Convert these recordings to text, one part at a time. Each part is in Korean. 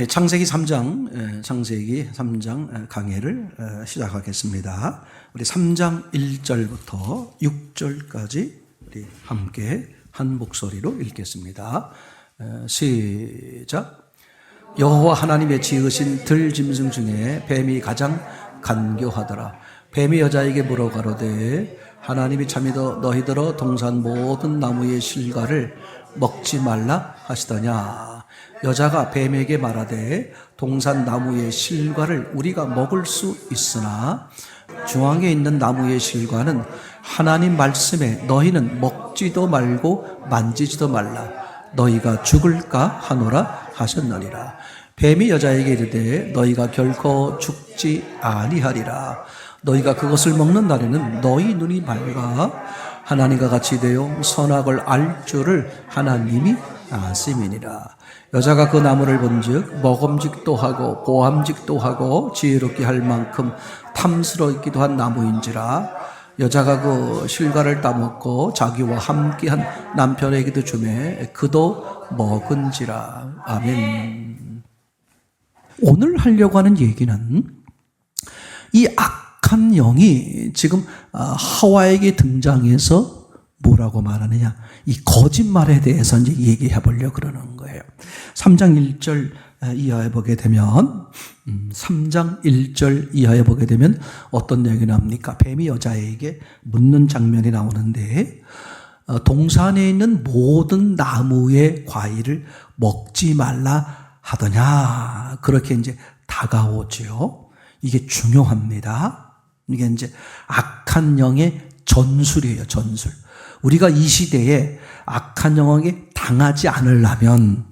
창세기 3장 강해를 시작하겠습니다. 우리 3장 1절부터 6절까지 우리 함께 한 목소리로 읽겠습니다. 시작. 여호와 하나님의 지으신 들짐승 중에 뱀이 가장 간교하더라. 뱀이 여자에게 물어 가로되 하나님이 참이더 너희들어 동산 모든 나무의 실과를 먹지 말라 하시더냐. 여자가 뱀에게 말하되 동산 나무의 실과를 우리가 먹을 수 있으나 중앙에 있는 나무의 실과는 하나님 말씀에 너희는 먹지도 말고 만지지도 말라. 너희가 죽을까 하노라 하셨느니라. 뱀이 여자에게 이르되 너희가 결코 죽지 아니하리라. 너희가 그것을 먹는 날에는 너희 눈이 밝아 하나님과 같이 되어 선악을 알 줄을 하나님이 아심이니라. 여자가 그 나무를 본즉 먹음직도 하고 보암직도 하고 지혜롭게 할 만큼 탐스럽기도 한 나무인지라. 여자가 그 실과를 따먹고 자기와 함께한 남편에게도 주매 그도 먹은지라. 아멘. 오늘 하려고 하는 얘기는 이 악한 영이 지금 하와에게 등장해서 뭐라고 말하느냐, 이 거짓말에 대해서 이제 얘기해 보려고 그러는 거예요. 3장 1절 이하에 보게 되면 3장 1절 이하에 보게 되면 어떤 얘기가 나옵니까? 뱀이 여자에게 묻는 장면이 나오는데 동산에 있는 모든 나무의 과일을 먹지 말라 하더냐, 그렇게 이제 다가오죠. 이게 중요합니다. 이게 이제 악한 영의 전술이에요, 전술. 우리가 이 시대에 악한 영에게 당하지 않으려면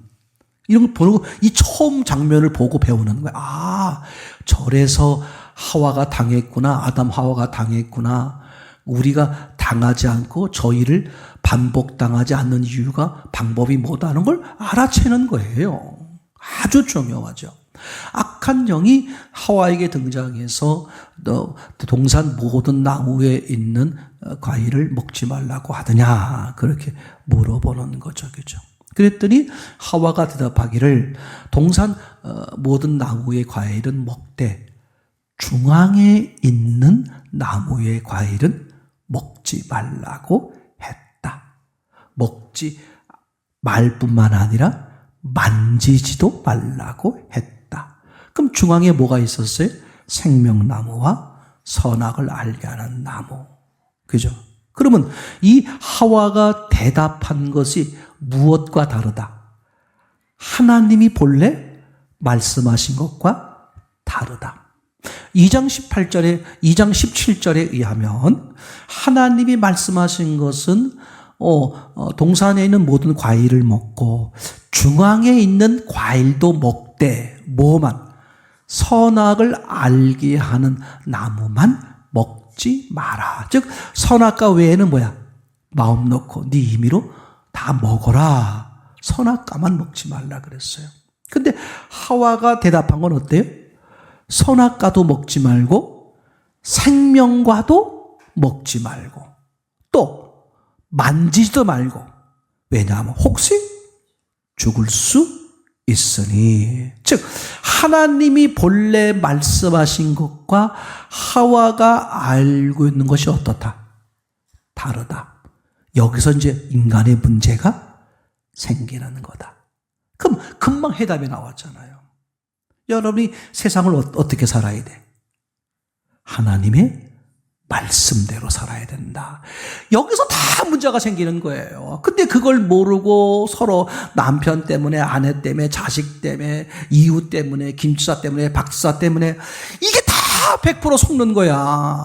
이런 거 보고, 이 처음 장면을 보고 배우는 거야. 아, 저래서 하와가 당했구나. 아담 하와가 당했구나. 우리가 당하지 않고 저희를 반복당하지 않는 이유가, 방법이 뭐다는 걸 알아채는 거예요. 아주 중요하죠. 악한 영이 하와에게 등장해서 동산 모든 나무에 있는 과일을 먹지 말라고 하더냐, 그렇게 물어보는 거죠. 그죠? 그랬더니 하와가 대답하기를 동산 모든 나무의 과일은 먹되 중앙에 있는 나무의 과일은 먹지 말라고 했다. 먹지 말 뿐만 아니라 만지지도 말라고 했다. 그럼 중앙에 뭐가 있었어요? 생명나무와 선악을 알게 하는 나무. 그죠? 그러면 이 하와가 대답한 것이 무엇과 다르다? 하나님이 본래 말씀하신 것과 다르다. 2장 17절에 의하면 하나님이 말씀하신 것은 동산에 있는 모든 과일을 먹고 중앙에 있는 과일도 먹되 뭐만? 선악을 알게 하는 나무만 먹지 마라. 즉 선악과 외에는 뭐야? 마음 놓고 네 임의로 다 먹어라. 선악과만 먹지 말라 그랬어요. 근데 하와가 대답한 건 어때요? 선악과도 먹지 말고 생명과도 먹지 말고 또 만지지도 말고. 왜냐하면 혹시 죽을 수 있으니. 즉 하나님이 본래 말씀하신 것과 하와가 알고 있는 것이 어떻다? 다르다. 여기서 이제 인간의 문제가 생기는 거다. 그럼 금방 해답이 나왔잖아요. 여러분이 세상을 어떻게 살아야 돼? 하나님의 말씀대로 살아야 된다. 여기서 다 문제가 생기는 거예요. 근데 그걸 모르고 서로 남편 때문에, 아내 때문에, 자식 때문에, 이웃 때문에, 김치사 때문에, 박사 때문에 이게 다 100% 속는 거야.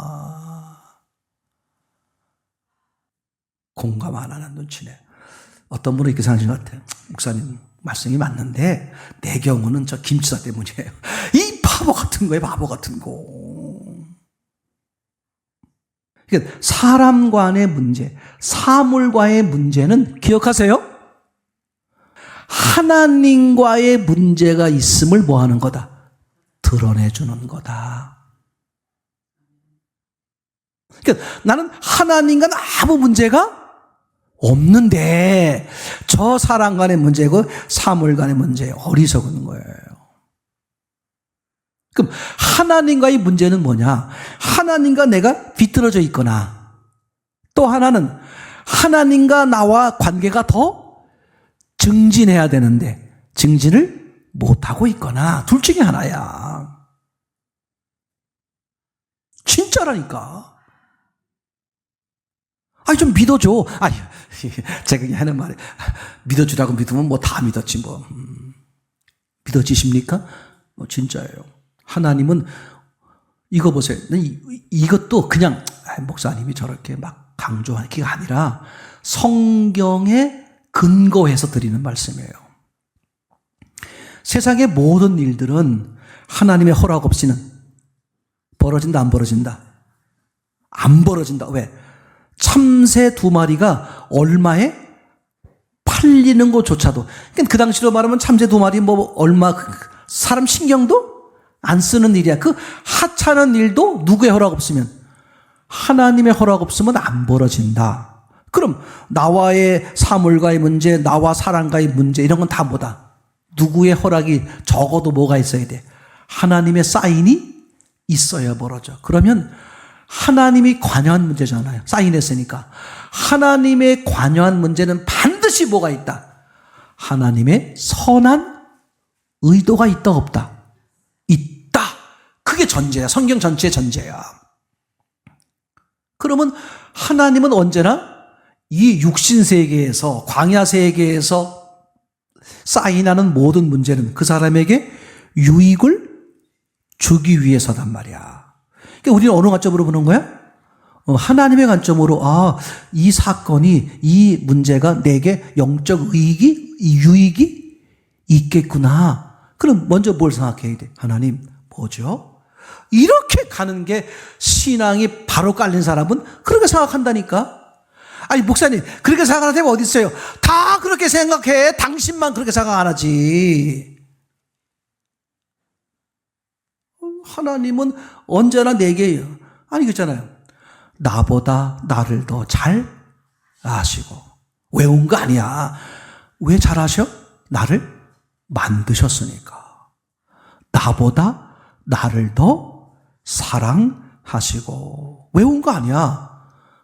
공감 안 하는 눈치네. 어떤 분은 이렇게 생각하시는 것 같아요. 목사님 말씀이 맞는데 내 경우는 저 김치사 때문이에요. 이 바보 같은 거예요, 바보 같은 거. 그러니까 사람 간의 문제, 사물과의 문제는 기억하세요? 하나님과의 문제가 있음을 뭐 하는 거다? 드러내주는 거다. 그러니까 나는 하나님과 아무 문제가 없는데 저 사람 간의 문제고 사물 간의 문제예요. 어리석은 거예요. 그럼 하나님과의 문제는 뭐냐? 하나님과 내가 비틀어져 있거나, 또 하나는 하나님과 나와 관계가 더 증진해야 되는데 증진을 못하고 있거나, 둘 중에 하나야. 진짜라니까. 아니, 좀 믿어줘. 아니, 제가 그냥 하는 말이, 믿어주라고 믿으면 뭐 다 믿었지, 뭐. 믿어지십니까? 진짜예요. 하나님은, 이거 보세요. 이것도 그냥, 목사님이 저렇게 막 강조하는 게 아니라 성경에 근거해서 드리는 말씀이에요. 세상의 모든 일들은 하나님의 허락 없이는 벌어진다, 안 벌어진다? 안 벌어진다. 왜? 참새 2마리가 얼마에 팔리는 것조차도, 그 당시로 말하면 참새 2마리 뭐 얼마, 사람 신경도 안 쓰는 일이야. 그 하찮은 일도 누구의 허락 없으면, 하나님의 허락 없으면 안 벌어진다. 그럼 나와의 사물과의 문제, 나와 사람과의 문제, 이런 건 다 뭐다? 누구의 허락이 적어도 뭐가 있어야 돼? 하나님의 사인이 있어야 벌어져. 그러면 하나님이 관여한 문제잖아요. 사인했으니까. 하나님의 관여한 문제는 반드시 뭐가 있다? 하나님의 선한 의도가 있다, 없다? 있다. 그게 전제야. 성경 전체의 전제야. 그러면 하나님은 언제나 이 육신 세계에서, 광야 세계에서 사인하는 모든 문제는 그 사람에게 유익을 주기 위해서단 말이야. 그러니까 우리는 어느 관점으로 보는 거야? 하나님의 관점으로, 이 사건이, 이 문제가 내게 영적 유익이 있겠구나. 그럼 먼저 뭘 생각해야 돼? 하나님, 뭐죠? 이렇게 가는 게 신앙이 바로 깔린 사람은 그렇게 생각한다니까? 아니, 목사님, 그렇게 생각하는 사람이 어디 있어요? 다 그렇게 생각해. 당신만 그렇게 생각 안 하지. 하나님은 언제나 내게, 아니, 그렇잖아요. 나보다 나를 더 잘 아시고. 외운 거 아니야. 왜 잘 아셔? 나를 만드셨으니까. 나보다 나를 더 사랑하시고. 외운 거 아니야.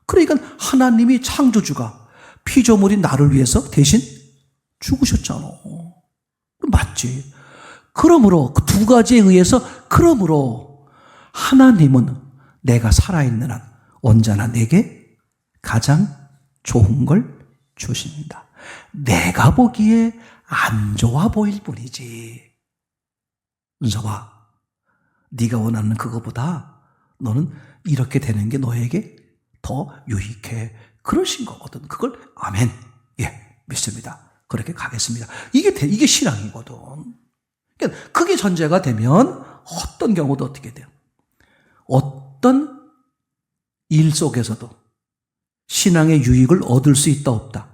그러니까 하나님이 창조주가 피조물인 나를 위해서 대신 죽으셨잖아. 맞지? 그러므로 그 두 가지에 의해서, 그러므로 하나님은 내가 살아있는 한 언제나 내게 가장 좋은 걸 주신다. 내가 보기에 안 좋아 보일 뿐이지. 은서봐, 네가 원하는 그거보다 너는 이렇게 되는 게 너에게 더 유익해. 그러신 거거든. 그걸 아멘. 예, 믿습니다. 그렇게 가겠습니다. 이게 신앙이거든. 그러니까 그게 전제가 되면 어떤 경우도 어떻게 돼요? 어떤 일 속에서도 신앙의 유익을 얻을 수 있다, 없다?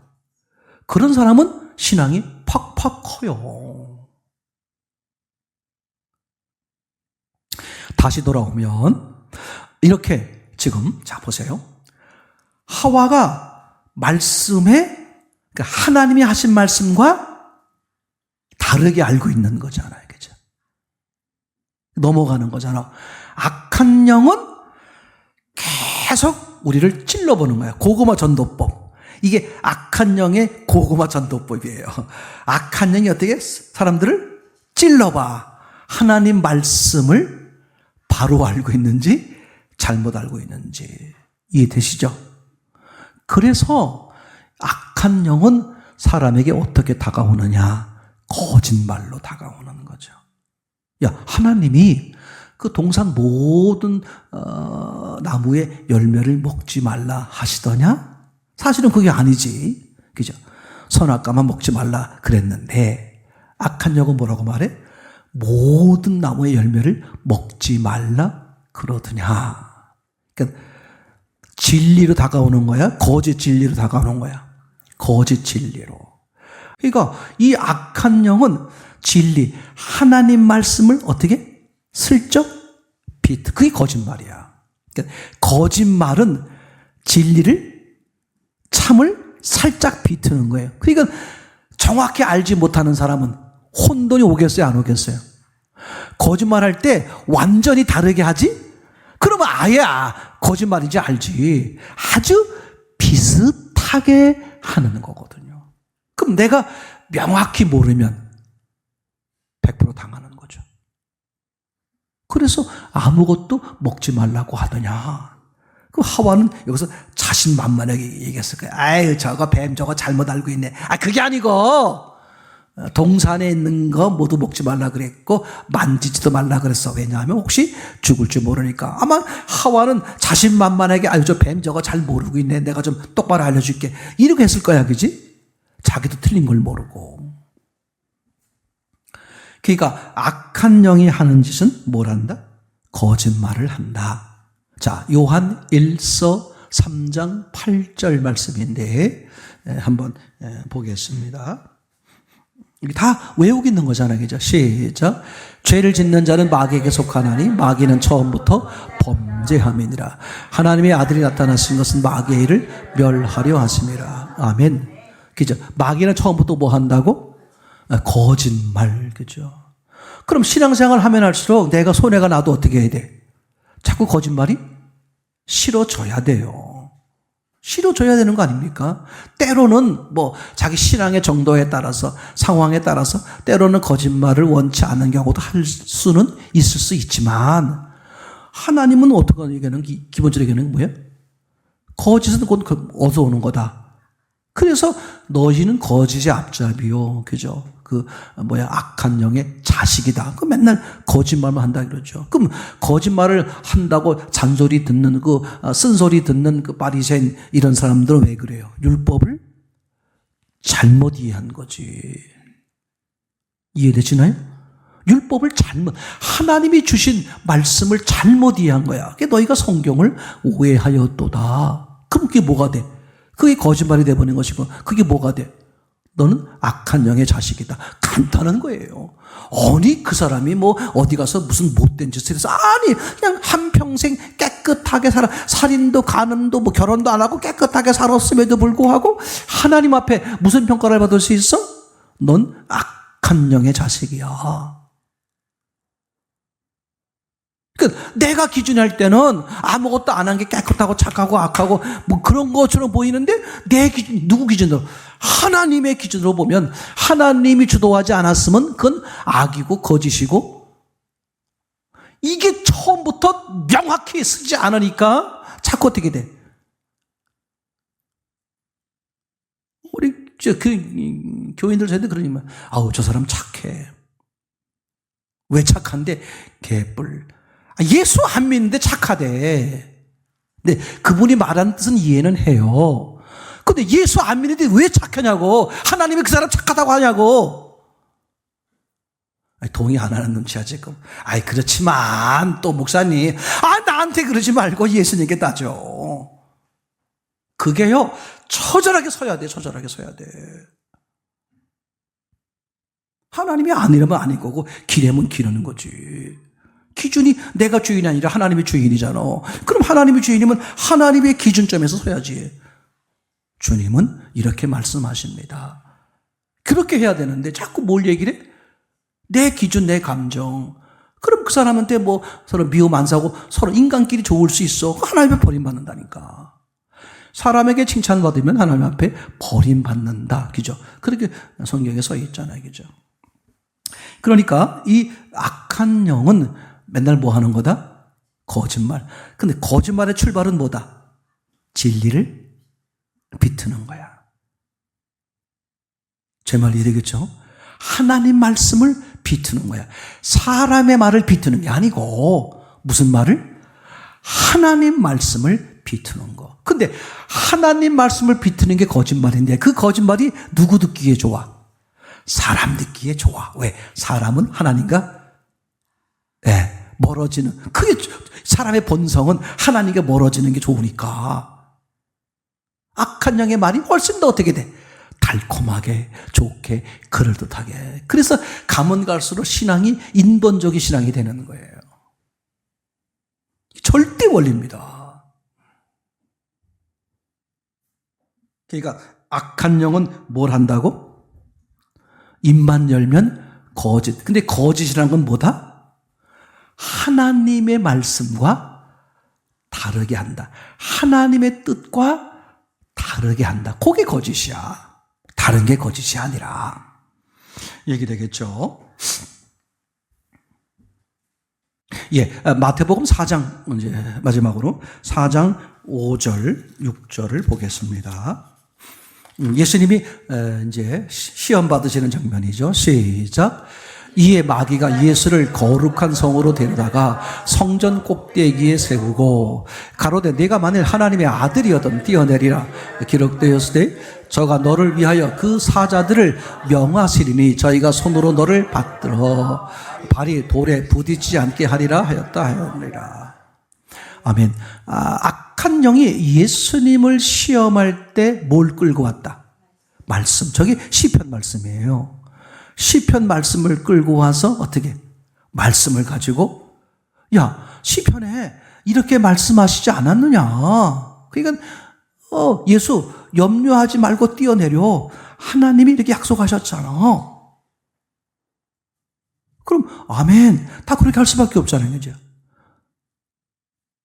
그런 사람은 신앙이 팍팍 커요. 다시 돌아오면 이렇게 지금, 자 보세요. 하와가 말씀에, 그러니까 하나님이 하신 말씀과 다르게 알고 있는 거잖아요. 그죠? 넘어가는 거잖아. 악한 영은 계속 우리를 찔러보는 거야. 고구마 전도법. 이게 악한 영의 고구마 전도법이에요. 악한 영이 어떻게 사람들을 찔러봐. 하나님 말씀을 바로 알고 있는지 잘못 알고 있는지. 이해되시죠? 그래서 악한 영은 사람에게 어떻게 다가오느냐? 거짓말로 다가오는 거죠. 야, 하나님이 그 동산 모든 나무의 열매를 먹지 말라 하시더냐? 사실은 그게 아니지. 그죠? 선악과만 먹지 말라 그랬는데 악한 영은 뭐라고 말해? 모든 나무의 열매를 먹지 말라 그러더냐. 그러니까 진리로 다가오는 거야? 거짓 진리로 다가오는 거야? 거짓 진리로. 그러니까 이 악한 영은 진리, 하나님 말씀을 어떻게? 슬쩍 비트. 그게 거짓말이야. 그러니까 거짓말은 진리를, 참을 살짝 비트는 거예요. 그러니까 정확히 알지 못하는 사람은 혼돈이 오겠어요, 안 오겠어요? 거짓말할 때 완전히 다르게 하지? 그러면 아예 거짓말인지 알지. 아주 비슷하게 하는 거거든요. 그럼 내가 명확히 모르면 100% 당하는 거죠. 그래서 아무것도 먹지 말라고 하더냐. 그 하와는 여기서 자신만만하게 얘기했을 거예요. 아유, 저거 뱀 저거 잘못 알고 있네. 그게 아니고 동산에 있는 거 모두 먹지 말라 그랬고 만지지도 말라 그랬어. 왜냐하면 혹시 죽을 줄 모르니까. 아마 하와는 자신만만하게 아유, 저 뱀 저거 잘 모르고 있네. 내가 좀 똑바로 알려줄게. 이렇게 했을 거야, 그지? 자기도 틀린 걸 모르고. 그러니까 악한 영이 하는 짓은 뭘 한다? 거짓말을 한다. 자, 요한 1서 3장 8절 말씀인데 한번 보겠습니다. 이게 다 외우고 있는 거잖아요. 그죠? 시작. 죄를 짓는 자는 마귀에게 속하나니 마귀는 처음부터 범죄함이니라. 하나님의 아들이 나타나신 것은 마귀의 일을 멸하려 하심이라. 아멘. 그죠? 마귀는 처음부터 뭐 한다고? 거짓말. 그죠? 그럼 신앙생활 하면 할수록 내가 손해가 나도 어떻게 해야 돼? 자꾸 거짓말이 싫어져야 돼요. 싫어져야 되는 거 아닙니까? 때로는 뭐 자기 신앙의 정도에 따라서 상황에 따라서 때로는 거짓말을 원치 않는 경우도 할 수는 있을 수 있지만 하나님은 어떻게 얘기하는 기본적인 얘기는 뭐예요? 거짓은 곧 어디서 오는 거다. 그래서 너희는 거짓의 앞잡이요. 그죠? 악한 영의 자식이다. 맨날 거짓말만 한다 그러죠. 그럼 거짓말을 한다고 잔소리 듣는 쓴소리 듣는 바리새인 이런 사람들은 왜 그래요? 율법을 잘못 이해한 거지. 이해되시나요? 율법을 하나님이 주신 말씀을 잘못 이해한 거야. 그게 너희가 성경을 오해하였도다. 그럼 그게 뭐가 돼? 그게 거짓말이 돼버린 것이고, 그게 뭐가 돼? 너는 악한 영의 자식이다. 간단한 거예요. 아니, 그 사람이 어디 가서 무슨 못된 짓을 해서, 아니, 그냥 한평생 깨끗하게 살인도, 간음도, 결혼도 안 하고 깨끗하게 살았음에도 불구하고, 하나님 앞에 무슨 평가를 받을 수 있어? 넌 악한 영의 자식이야. 내가 기준할 때는 아무것도 안 한 게 깨끗하고 착하고 악하고 그런 것처럼 보이는데 내 기준, 누구 기준으로? 하나님의 기준으로 보면 하나님이 주도하지 않았으면 그건 악이고 거짓이고 이게 처음부터 명확히 쓰지 않으니까 자꾸 어떻게 돼? 우리 교인들 세대 그러니 아우 저 사람 착해. 왜 착한데? 개뿔. 예수 안 믿는데 착하대. 근데 그분이 말하는 뜻은 이해는 해요. 근데 예수 안 믿는데 왜 착하냐고. 하나님이 그 사람 착하다고 하냐고. 동의 안 하는 눈치야 지금. 그렇지만 또 목사님 나한테 그러지 말고 예수님께 따져. 그게요 처절하게 서야 돼. 처절하게 서야 돼. 하나님이 아니라면 아닌 거고 기르면 기르는 거지. 기준이 내가 주인이 아니라 하나님이 주인이잖아. 그럼 하나님이 주인이면 하나님의 기준점에서 서야지. 주님은 이렇게 말씀하십니다. 그렇게 해야 되는데 자꾸 뭘 얘기를 해? 내 기준, 내 감정. 그럼 그 사람한테 서로 미움 안 사고 서로 인간끼리 좋을 수 있어. 하나님 앞에 버림받는다니까. 사람에게 칭찬받으면 하나님 앞에 버림받는다. 그죠? 그렇게 성경에 써 있잖아요. 그죠? 그러니까 이 악한 영은 맨날 뭐 하는 거다? 거짓말. 근데 거짓말의 출발은 뭐다? 진리를 비트는 거야. 제 말 이해되겠죠? 하나님 말씀을 비트는 거야. 사람의 말을 비트는 게 아니고 무슨 말을? 하나님 말씀을 비트는 거. 근데 하나님 말씀을 비트는 게 거짓말인데 그 거짓말이 누구 듣기에 좋아? 사람 듣기에 좋아. 왜? 사람은 하나님과 멀어지는, 그게 사람의 본성은 하나님과 멀어지는 게 좋으니까. 악한 영의 말이 훨씬 더 어떻게 돼? 달콤하게, 좋게, 그럴듯하게. 그래서 가면 갈수록 신앙이 인본적인 신앙이 되는 거예요. 절대 원리입니다. 그러니까 악한 영은 뭘 한다고? 입만 열면 거짓. 근데 거짓이라는 건 뭐다? 하나님의 말씀과 다르게 한다. 하나님의 뜻과 다르게 한다. 그게 거짓이야. 다른 게 거짓이 아니라. 얘기되겠죠? 예, 마태복음 4장, 이제 마지막으로 4장 5절, 6절을 보겠습니다. 예수님이 이제 시험 받으시는 장면이죠. 시작. 이에 마귀가 예수를 거룩한 성으로 데려다가 성전 꼭대기에 세우고 가로되 내가 만일 하나님의 아들이어든 뛰어내리라 기록되었으되 저가 너를 위하여 그 사자들을 명하시리니 저희가 손으로 너를 받들어 발이 돌에 부딪히지 않게 하리라 하였다 하였느니라. 아멘. 악한 영이 예수님을 시험할 때 뭘 끌고 왔다? 말씀. 저게 시편 말씀이에요. 시편 말씀을 끌고 와서 어떻게? 말씀을 가지고 야, 시편에 이렇게 말씀하시지 않았느냐? 그러니까 예수 염려하지 말고 뛰어내려. 하나님이 이렇게 약속하셨잖아. 그럼 아멘. 다 그렇게 할 수밖에 없잖아요. 그죠?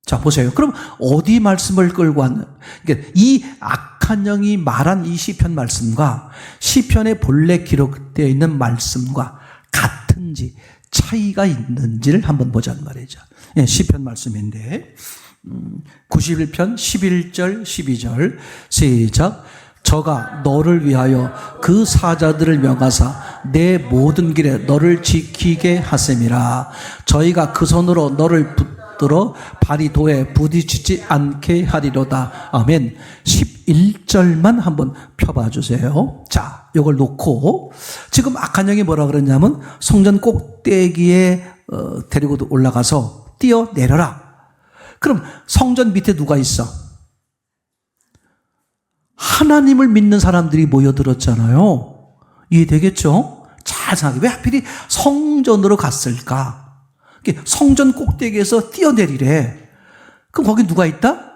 자, 보세요. 그럼 어디 말씀을 끌고 왔는? 그러니까 이 악한 영이 말한 이 시편 말씀과 시편에 본래 기록되어 있는 말씀과 같은지 차이가 있는지를 한번 보자는 말이죠. 예, 시편 말씀인데 91편 11절 12절 시작. 저가 너를 위하여 그 사자들을 명하사 내 모든 길에 너를 지키게 하셈이라. 저희가 그 손으로 너를 붙들어 발이 도에 부딪히지 않게 하리로다. 아멘. 11절만 한번 펴봐 주세요. 자, 이걸 놓고 지금 악한 영이 뭐라 그러냐면 성전 꼭대기에 데리고 올라가서 뛰어내려라. 그럼 성전 밑에 누가 있어? 하나님을 믿는 사람들이 모여들었잖아요. 이해되겠죠? 잘 생각해. 왜 하필이 성전으로 갔을까? 성전 꼭대기에서 뛰어내리래. 그럼 거기 누가 있다?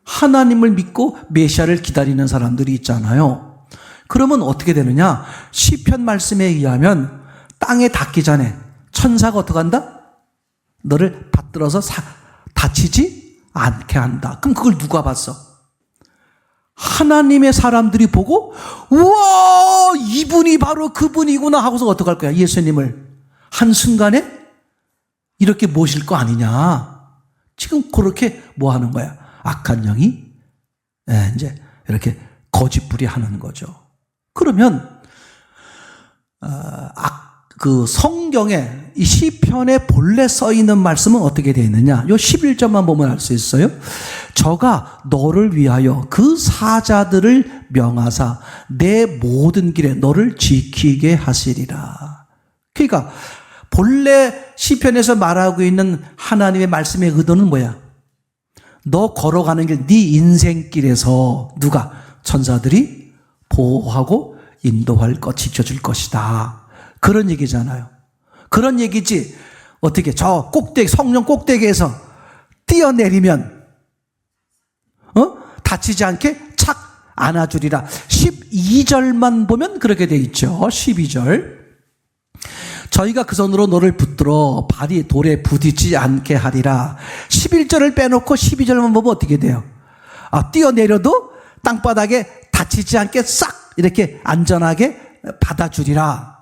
하나님을 믿고 메시아를 기다리는 사람들이 있잖아요. 그러면 어떻게 되느냐? 시편 말씀에 의하면 땅에 닿기 전에 천사가 어떻게 한다? 너를 받들어서 다치지 않게 한다. 그럼 그걸 누가 봤어? 하나님의 사람들이 보고 우와 이분이 바로 그분이구나 하고서 어떡할 거야? 예수님을 한순간에 이렇게 모실 거 아니냐. 지금 그렇게 뭐 하는 거야? 악한 영이 이제 이렇게 거짓부리 하는 거죠. 그러면 그 성경에 이 시편에 본래 써 있는 말씀은 어떻게 되어 있느냐? 요 11절만 보면 알 수 있어요. 저가 너를 위하여 그 사자들을 명하사 내 모든 길에 너를 지키게 하시리라. 그러니까 본래 시편에서 말하고 있는 하나님의 말씀의 의도는 뭐야? 너 걸어가는 길, 네 인생길에서 누가? 천사들이 보호하고 인도할 것, 지켜줄 것이다. 그런 얘기잖아요. 그런 얘기지. 어떻게 저 꼭대기, 성령 꼭대기에서 뛰어내리면 다치지 않게 착 안아주리라. 12절만 보면 그렇게 돼 있죠. 12절. 저희가 그 손으로 너를 붙들어 발이 돌에 부딪히지 않게 하리라. 11절을 빼놓고 12절만 보면 어떻게 돼요? 뛰어내려도 땅바닥에 다치지 않게 싹 이렇게 안전하게 받아주리라.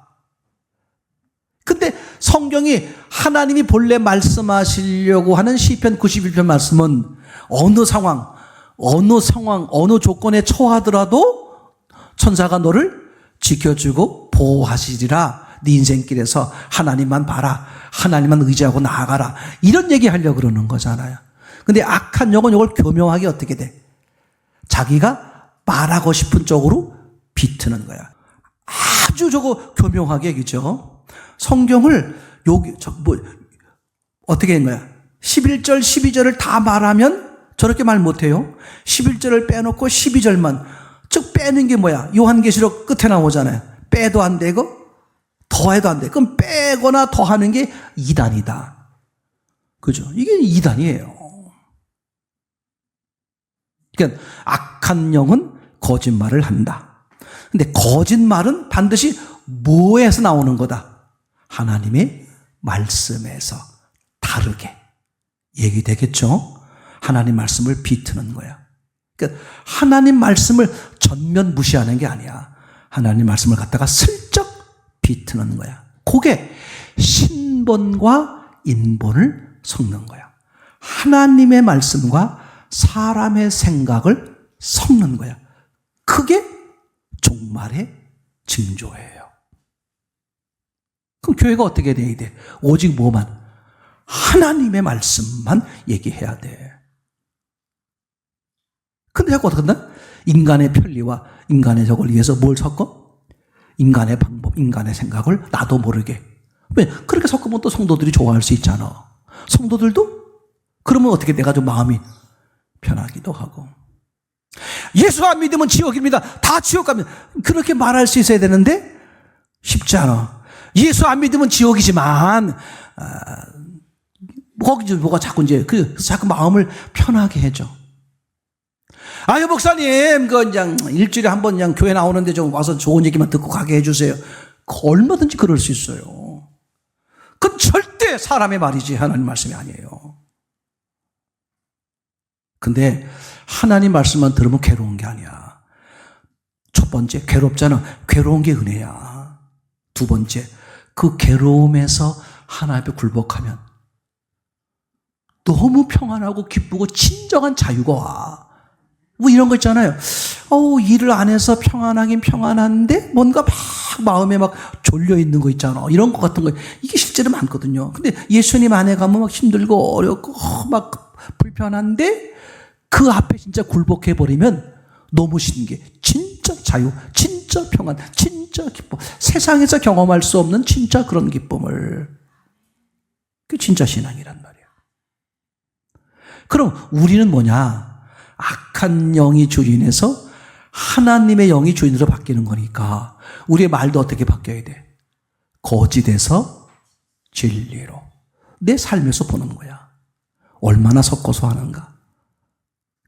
근데 성경이 하나님이 본래 말씀하시려고 하는 시편 91편 말씀은 어느 상황, 어느 조건에 처하더라도 천사가 너를 지켜주고 보호하시리라. 네 인생길에서 하나님만 봐라. 하나님만 의지하고 나아가라. 이런 얘기 하려고 그러는 거잖아요. 근데 악한 영은 이걸 교묘하게 어떻게 돼? 자기가 말하고 싶은 쪽으로 비트는 거야. 아주 저거 교묘하게, 그죠? 성경을 어떻게 된 거야? 11절, 12절을 다 말하면 저렇게 말 못해요. 11절을 빼놓고 12절만. 즉 빼는 게 뭐야? 요한계시록 끝에 나오잖아요. 빼도 안 되고 더해도 안 돼. 그럼 빼거나 더하는 게 이단이다. 그죠? 이게 이단이에요. 그러니까 악한 영은 거짓말을 한다. 근데 거짓말은 반드시 뭐에서 나오는 거다? 하나님의 말씀에서 다르게 얘기되겠죠? 하나님 말씀을 비트는 거야. 그러니까 하나님 말씀을 전면 무시하는 게 아니야. 하나님 말씀을 갖다가 슬쩍 비트는 거야. 그게 신본과 인본을 섞는 거야. 하나님의 말씀과 사람의 생각을 섞는 거야. 그게 종말의 징조예요. 그럼 교회가 어떻게 돼야 돼? 오직 뭐만? 하나님의 말씀만 얘기해야 돼. 근데 자꾸 어떻게 한다? 인간의 편리와 인간의 적을 위해서 뭘 섞어? 인간의 방법, 인간의 생각을 나도 모르게. 왜? 그렇게 섞으면 또 성도들이 좋아할 수 있잖아. 성도들도? 그러면 어떻게 내가 좀 마음이 편하기도 하고. 예수 안 믿으면 지옥입니다. 다 지옥 갑니다. 그렇게 말할 수 있어야 되는데 쉽지 않아. 예수 안 믿으면 지옥이지만 거기 뭐가 자꾸 이제 자꾸 마음을 편하게 해줘. 아유 목사님, 그냥 일주일에 한 번 그냥 교회 나오는데 좀 와서 좋은 얘기만 듣고 가게 해주세요. 얼마든지 그럴 수 있어요. 그건 절대 사람의 말이지 하나님 말씀이 아니에요. 근데 하나님 말씀만 들으면 괴로운 게 아니야. 첫 번째, 괴롭잖아. 괴로운 게 은혜야. 두 번째, 그 괴로움에서 하나님 앞에 굴복하면 너무 평안하고 기쁘고 진정한 자유가 와. 뭐 이런 거 있잖아요. 일을 안 해서 평안하긴 평안한데 뭔가 막 마음에 막 졸려 있는 거 있잖아. 이런 거 같은 거. 이게 실제로 많거든요. 근데 예수님 안에 가면 막 힘들고 어렵고 막 불편한데 그 앞에 진짜 굴복해버리면 너무 신기해. 진짜 자유, 진짜 평안, 진짜 기쁨. 세상에서 경험할 수 없는 진짜 그런 기쁨을. 그게 진짜 신앙이란 말이야. 그럼 우리는 뭐냐? 악한 영이 주인에서 하나님의 영이 주인으로 바뀌는 거니까 우리의 말도 어떻게 바뀌어야 돼? 거짓에서 진리로. 내 삶에서 보는 거야. 얼마나 섞어서 하는가?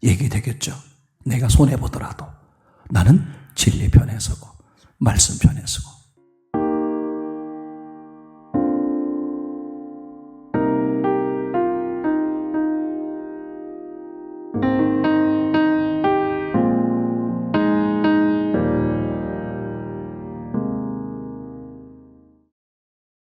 얘기되겠죠. 내가 손해보더라도 나는 진리 편에 서고 말씀 편에 서고